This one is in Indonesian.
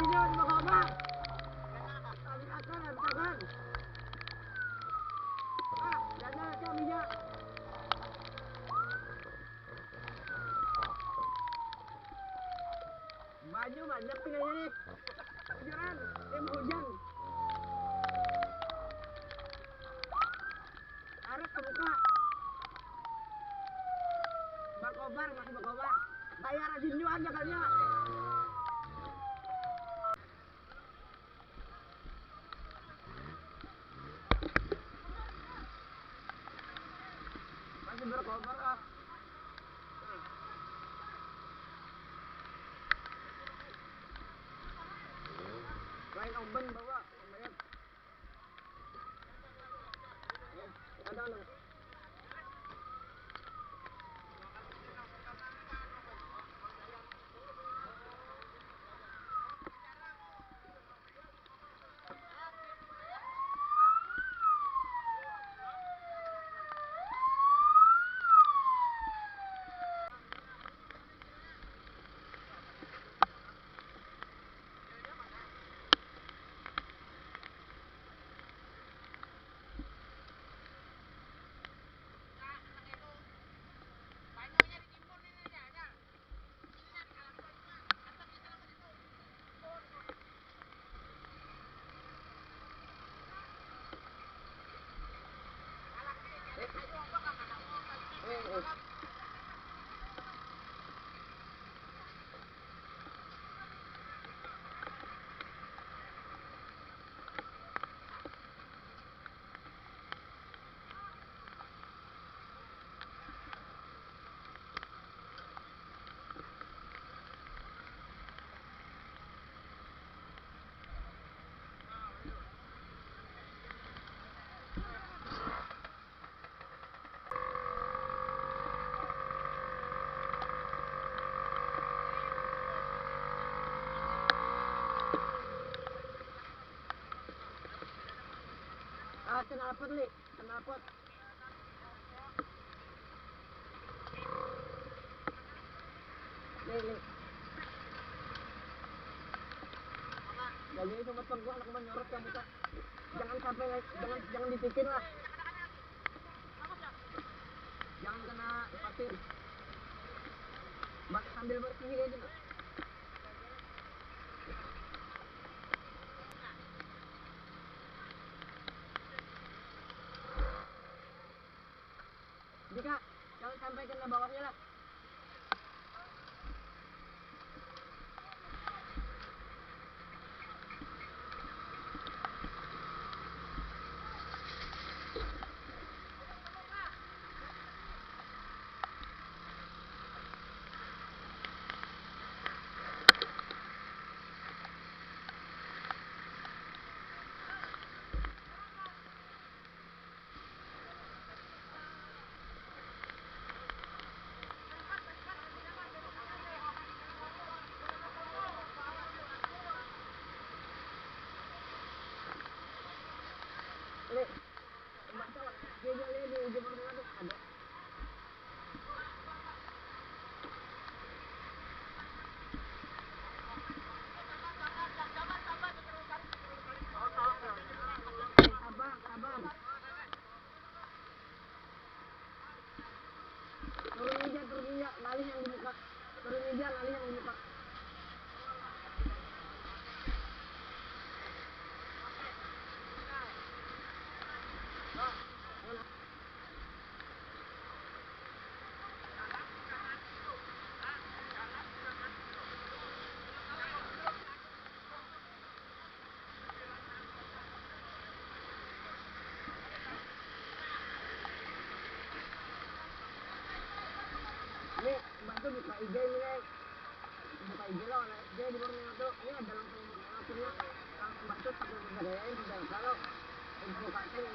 Sini di bawah bang. Habis akan, habis akan. Ah, jalan aja minyak. Baju banyak pilihnya nih. Kejuran, mau hujan. Arus kebuka. Bakobar, masih bakobar. Kayak rajin juga aja kayaknya. Masih berkobar ah. Lain omben bawa, lumayan. Ada. Ah, kenapa li? Kenapa? Li. Jadi cuma gua anak menyorot yang muka. Jangan sampai jangan ditikin lah. Jangan kena pasir. Sambil bersih aja. Jika jangan sampai kena bawahnya lah. Li, dia jalan di ujung mana tuh ada. Sabar. Turun aja, nalih yang di muka. Turun aja, nalih yang di muka. Ini bantu buka IG ini guys. Buka IG lah oleh SG di Borneo tuh. Ini ada langsung langsung bantu pakai berbagai sudah kalau info kasih